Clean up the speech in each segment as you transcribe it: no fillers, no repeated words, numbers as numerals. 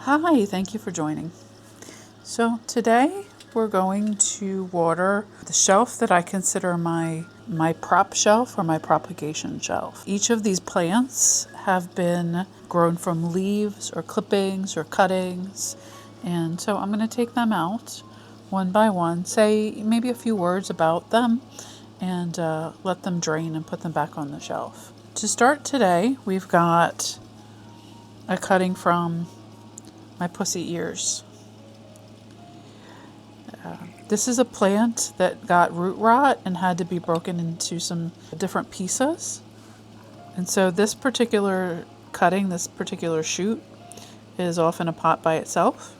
Hi, thank you for joining. So today we're going to water the shelf that I consider my prop shelf or my propagation shelf. Each of these plants have been grown from leaves or clippings or cuttings, and so I'm going to take them out one by one, say maybe a few words about them, and let them drain and put them back on the shelf. To start today, we've got a cutting from my pussy ears. This is a plant that got root rot and had to be broken into some different pieces. And so this particular cutting, this particular shoot, is off in a pot by itself.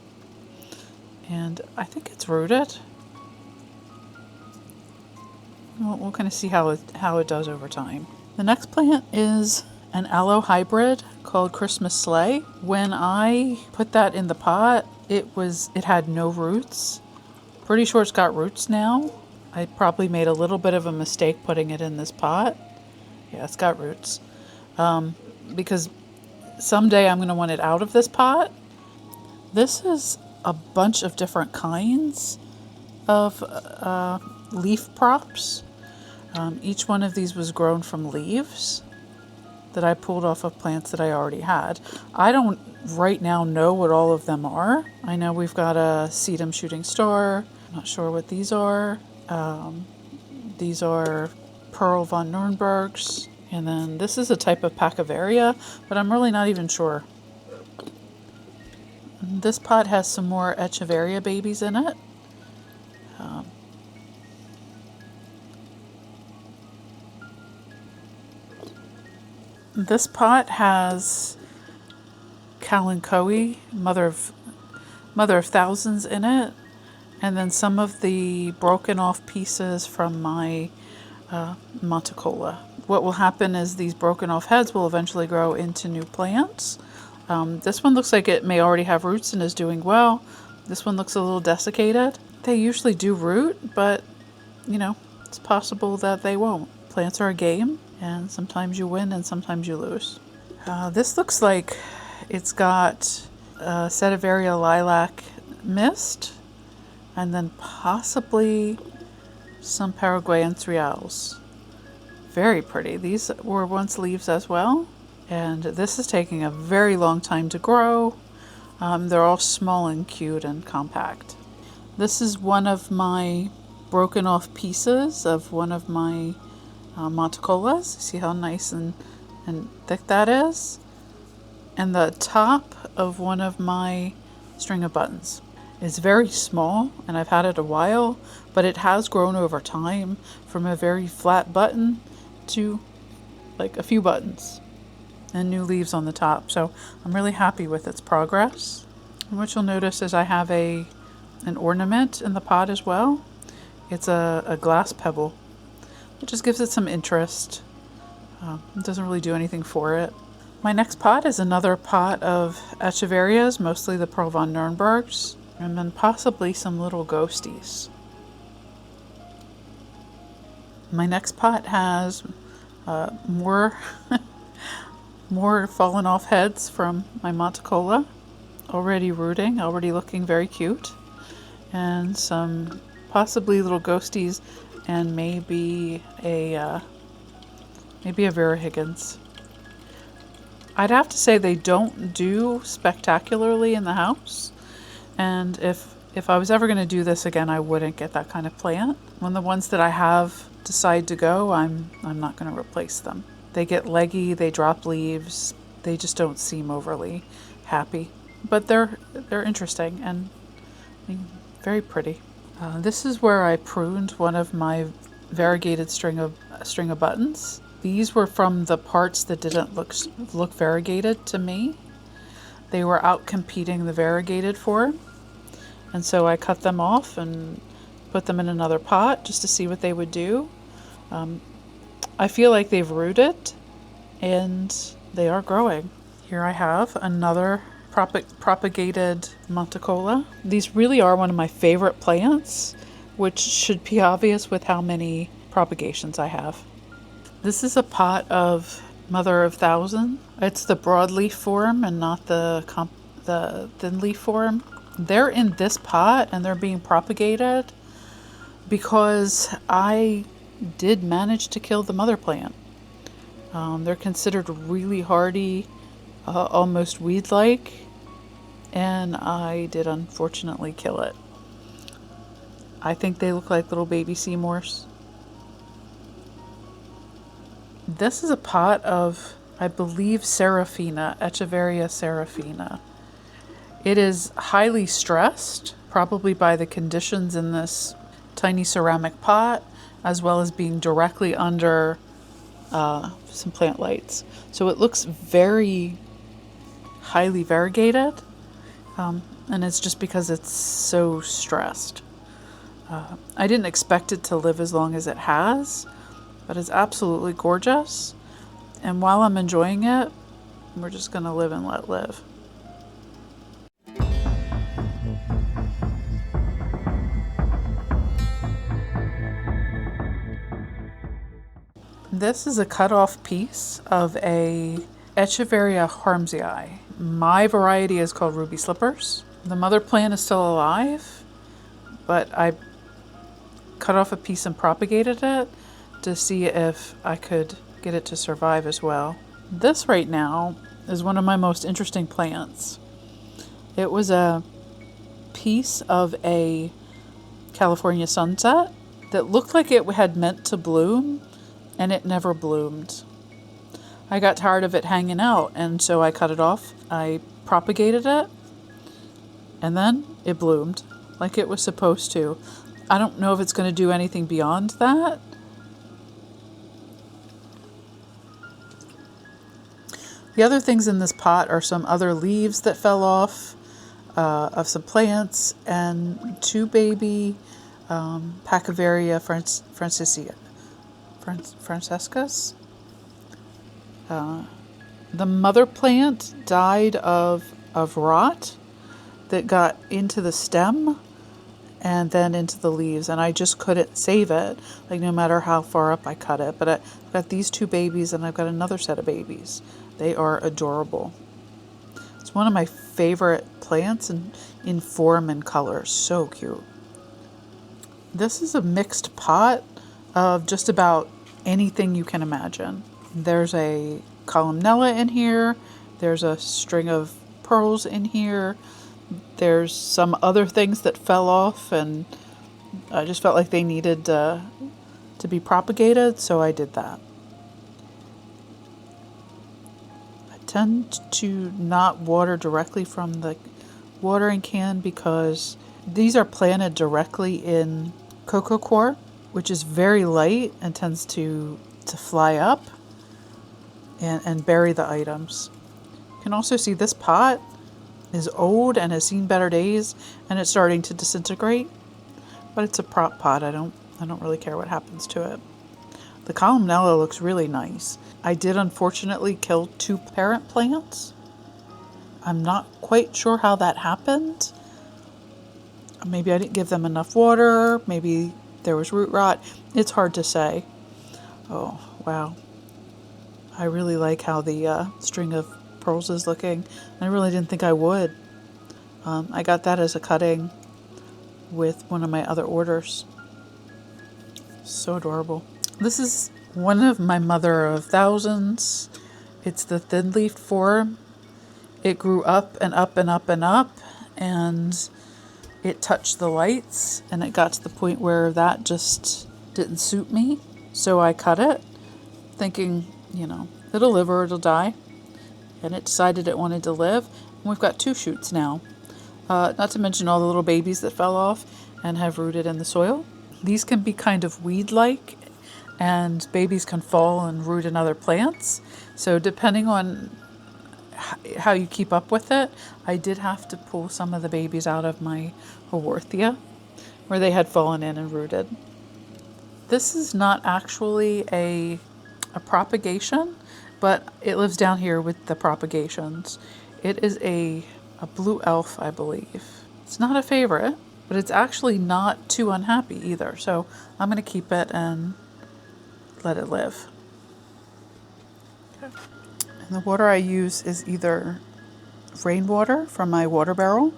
And I think it's rooted. We'll kind of see how it does over time. The next plant is an aloe hybrid called Christmas Sleigh. When I put that in the pot, it had no roots. Pretty sure it's got roots now. I probably made a little bit of a mistake putting it in this pot. Yeah, it's got roots. Because someday I'm going to want it out of this pot. This is a bunch of different kinds of leaf props. Each one of these was grown from leaves that I pulled off of plants that I already had. I don't right now know what all of them are. I know we've got a sedum shooting star. I'm not sure what these are. These are Pearl von Nürnbergs. And then this is a type of Pacuvaria, but I'm really not even sure. This pot has some more Echeveria babies in it. This pot has Kalanchoe, mother of thousands in it, and then some of the broken off pieces from my Monticola. What will happen is these broken off heads will eventually grow into new plants. This one looks like it may already have roots and is doing well. This one looks a little desiccated. They usually do root, but it's possible that they won't. Plants are a game, and sometimes you win and sometimes you lose. This looks like it's got Sedivaria lilac mist, and then possibly some Paraguayan reals. Very pretty. These were once leaves as well, and this is taking a very long time to grow. They're all small and cute and compact. This is one of my broken off pieces of one of my Monticolas. See how nice and thick that is? And the top of one of my string of buttons. It's very small, and I've had it a while, but it has grown over time from a very flat button to like a few buttons and new leaves on the top. So I'm really happy with its progress. And what you'll notice is I have an ornament in the pot as well. It's a glass pebble. It just gives it some interest. It doesn't really do anything for it. My next pot is another pot of Echeverias, mostly the Pearl von Nürnbergs, and then possibly some little ghosties. My next pot has more fallen off heads from my Monticola, already rooting, already looking very cute, and some possibly little ghosties, and maybe a Vera Higgins. I'd have to say they don't do spectacularly in the house, and if I was ever going to do this again, I wouldn't get that kind of plant. When the ones that I have decide to go, I'm not going to replace them. They get leggy, they drop leaves, they just don't seem overly happy, but they're interesting and very pretty. This is where I pruned one of my variegated string of buttons. These were from the parts that didn't look variegated to me. They were out competing the variegated form, and so I cut them off and put them in another pot just to see what they would do. I feel like they've rooted and they are growing. Here I have another propagated Monticola. These really are one of my favorite plants, which should be obvious with how many propagations I have. This is a pot of Mother of Thousand. It's the broadleaf form and not the the thin leaf form. They're in this pot and they're being propagated because I did manage to kill the mother plant. They're considered really hardy, almost weed-like, and I did unfortunately kill it. I think they look like little baby Seymours. This is a pot of, I believe, Seraphina, Echeveria Seraphina. It is highly stressed, probably by the conditions in this tiny ceramic pot, as well as being directly under some plant lights. So it looks very highly variegated, and it's just because it's so stressed. I didn't expect it to live as long as it has, but it's absolutely gorgeous. And while I'm enjoying it, we're just going to live and let live. This is a cut-off piece of a Echeveria harmsii. My variety is called Ruby Slippers. The mother plant is still alive, but I cut off a piece and propagated it to see if I could get it to survive as well. This right now is one of my most interesting plants. It was a piece of a California sunset that looked like it had meant to bloom, and it never bloomed. I got tired of it hanging out, and so I cut it off. I propagated it, and then it bloomed like it was supposed to. I don't know if it's going to do anything beyond that. The other things in this pot are some other leaves that fell off of some plants, and two baby Pacivaria francescas. The mother plant died of rot that got into the stem and then into the leaves, and I just couldn't save it, like no matter how far up I cut it. But I've got these two babies and I've got another set of babies. They are adorable. It's one of my favorite plants in form and color. So cute. This is a mixed pot of just about anything you can imagine. There's a columnella in here. There's a string of pearls in here. There's some other things that fell off, and I just felt like they needed to be propagated, so I did that. I tend to not water directly from the watering can because these are planted directly in coco coir, which is very light and tends to fly up and bury the items. You can also see this pot is old and has seen better days, and it's starting to disintegrate. But it's a prop pot. I don't really care what happens to it. The columnella looks really nice. I did unfortunately kill two parent plants. I'm not quite sure how that happened. Maybe I didn't give them enough water. Maybe there was root rot. It's hard to say. Oh, wow. I really like how the string of pearls is looking. I really didn't think I would. I got that as a cutting with one of my other orders. So adorable. This is one of my mother of thousands. It's the thin leaf form. It grew up and up and up and up, and it touched the lights, and it got to the point where that just didn't suit me. So I cut it, thinking, it'll live or it'll die. And it decided it wanted to live. And we've got two shoots now. Not to mention all the little babies that fell off and have rooted in the soil. These can be kind of weed-like, and babies can fall and root in other plants. So depending on how you keep up with it, I did have to pull some of the babies out of my Haworthia where they had fallen in and rooted. This is not actually a propagation, but it lives down here with the propagations. It is a blue elf, I believe. It's not a favorite, but it's actually not too unhappy either. So I'm going to keep it and let it live. Okay. And the water I use is either rainwater from my water barrel,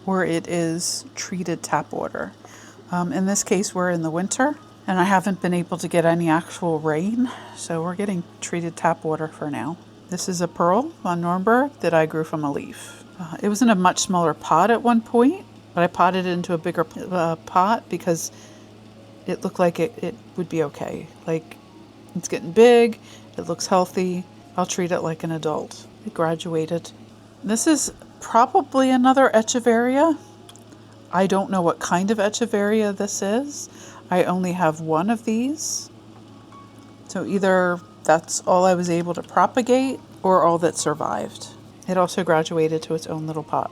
or it is treated tap water. In this case, we're in the winter, and I haven't been able to get any actual rain, so we're getting treated tap water for now. This is a pearl on Nuremberg that I grew from a leaf. It was in a much smaller pot at one point, but I potted it into a bigger pot because it looked like it would be okay. Like, it's getting big, it looks healthy, I'll treat it like an adult. It graduated. This is probably another echeveria. I don't know what kind of echeveria this is. I only have one of these. So either that's all I was able to propagate or all that survived. It also graduated to its own little pot.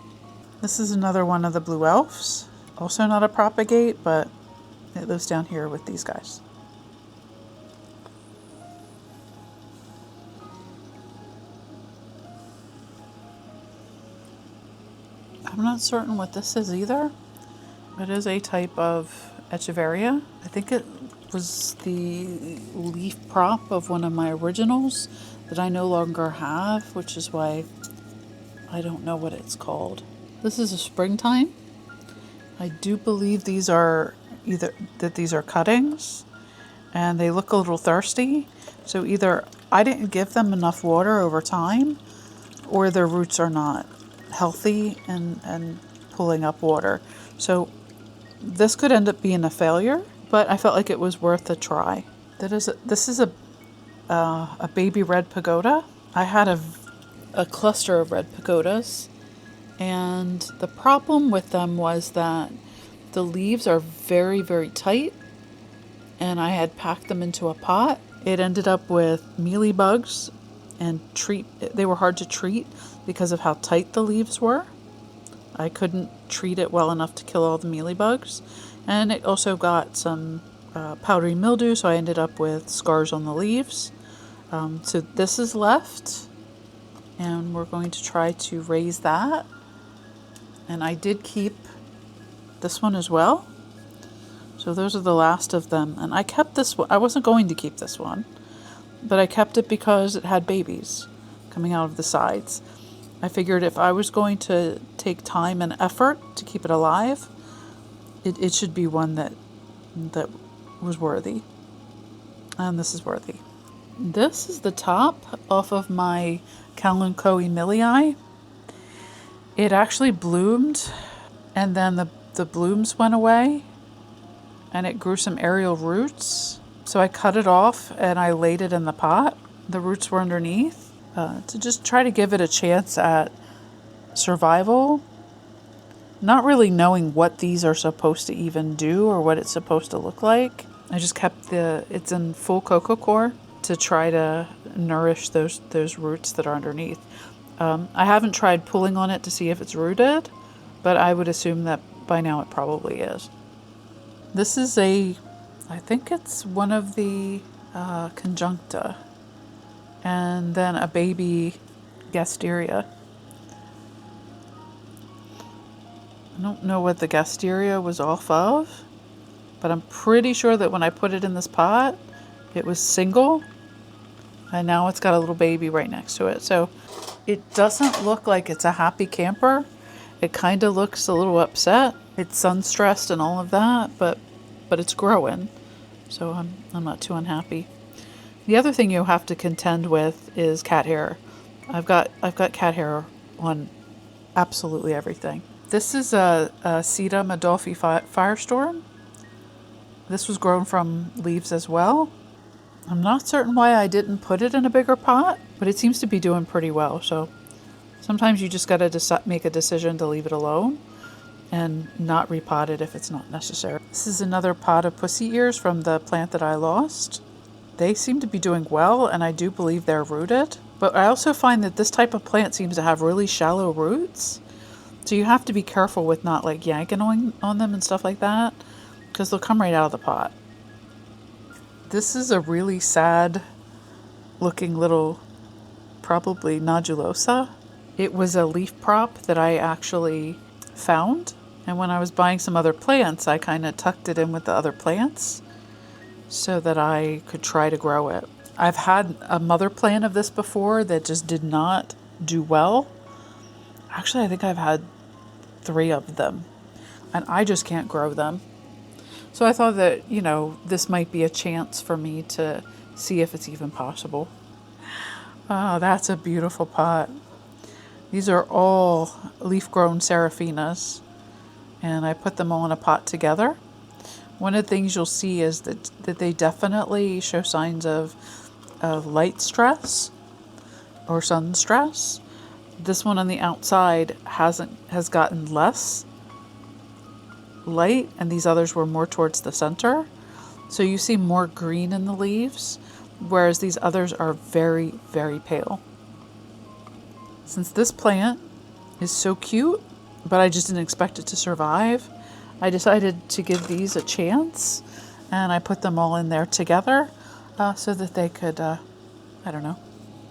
This is another one of the blue elves. Also not a propagate, but it lives down here with these guys. I'm not certain what this is either. It is a type of echeveria. I think it was the leaf prop of one of my originals that I no longer have, which is why I don't know what it's called. This is a springtime. I do believe these are these are cuttings, and they look a little thirsty. So either I didn't give them enough water over time, or their roots are not healthy and pulling up water. So this could end up being a failure, but I felt like it was worth a try. This is a baby red pagoda. I had a cluster of red pagodas, and the problem with them was that the leaves are very, very tight, and I had packed them into a pot. It ended up with mealybugs, and they were hard to treat because of how tight the leaves were. I couldn't treat it well enough to kill all the mealybugs, and it also got some powdery mildew, so I ended up with scars on the leaves. So this is left, and we're going to try to raise that. And I did keep this one as well. So those are the last of them. And I kept this one. I wasn't going to keep this one, but I kept it because it had babies coming out of the sides. I figured if I was going to take time and effort to keep it alive, it should be one that was worthy. And this is worthy. This is the top off of my Kalanchoe millii. It actually bloomed, and then the blooms went away, and it grew some aerial roots. So I cut it off and I laid it in the pot. The roots were underneath to just try to give it a chance at survival. Not really knowing what these are supposed to even do or what it's supposed to look like. I just kept it's in full coco coir to try to nourish those roots that are underneath. I haven't tried pulling on it to see if it's rooted, but I would assume that by now it probably is. This is I think it's one of the conjuncta, and then a baby gasteria. I don't know what the gasteria was off of, but I'm pretty sure that when I put it in this pot, it was single, and now it's got a little baby right next to it. So it doesn't look like it's a happy camper. It kind of looks a little upset. It's sun-stressed and all of that, but it's growing, so I'm not too unhappy. The other thing you have to contend with is cat hair. I've got cat hair on absolutely everything. This is a Sedum Adolphi Firestorm. This was grown from leaves as well. I'm not certain why I didn't put it in a bigger pot, but it seems to be doing pretty well. So sometimes you just got to make a decision to leave it alone and not repot it if it's not necessary. This is another pot of pussy ears from the plant that I lost. They seem to be doing well, and I do believe they're rooted. But I also find that this type of plant seems to have really shallow roots. So you have to be careful with not like yanking on them and stuff like that, because they'll come right out of the pot. This is a really sad looking little, probably nodulosa. It was a leaf prop that I actually found. And when I was buying some other plants, I kind of tucked it in with the other plants so that I could try to grow it. I've had a mother plant of this before that just did not do well. Actually, I think I've had 3 of them, and I just can't grow them. So I thought that, this might be a chance for me to see if it's even possible. Oh, that's a beautiful pot. These are all leaf-grown seraphinas, and I put them all in a pot together. One of the things you'll see is that they definitely show signs of light stress or sun stress. This one on the outside has gotten less light, and these others were more towards the center. So you see more green in the leaves, whereas these others are very, very pale. Since this plant is so cute, but I just didn't expect it to survive, I decided to give these a chance, and I put them all in there together so that they could,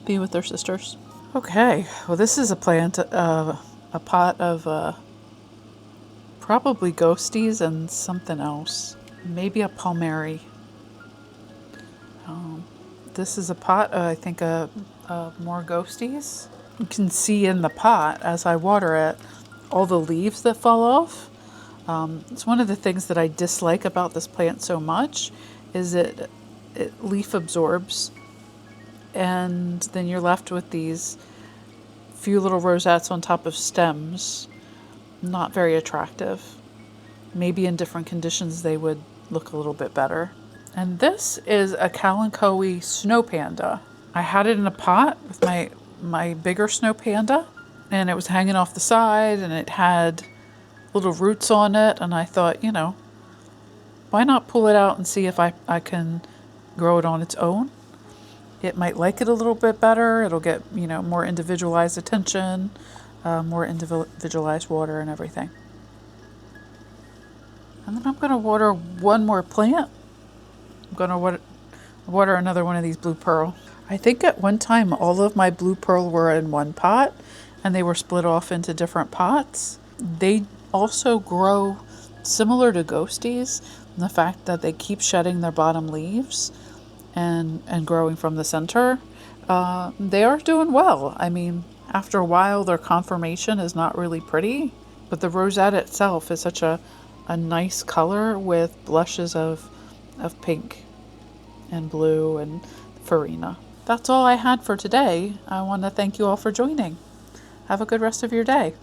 be with their sisters. Okay, well, this is a plant, a pot of probably ghosties and something else. Maybe a palmary. This is a pot, I think, more ghosties. You can see in the pot, as I water it, all the leaves that fall off. It's one of the things that I dislike about this plant so much is it leaf absorbs, and then you're left with these few little rosettes on top of stems. Not very attractive. Maybe in different conditions they would look a little bit better. And this is a Kalanchoe snow panda. I had it in a pot with my bigger snow panda, and it was hanging off the side, and it had little roots on it, and I thought, why not pull it out and see if I can grow it on its own? It might like it a little bit better. It'll get, more individualized attention, more individualized water and everything. And then I'm going to water one more plant. I'm going to water another one of these blue pearl. I think at one time all of my blue pearl were in one pot, and they were split off into different pots. They also grow similar to ghosties in the fact that they keep shedding their bottom leaves and growing from the center. They are doing well. I mean, after a while, their conformation is not really pretty, but the rosette itself is such a nice color with blushes of pink and blue and farina. That's all I had for today. I want to thank you all for joining. Have a good rest of your day.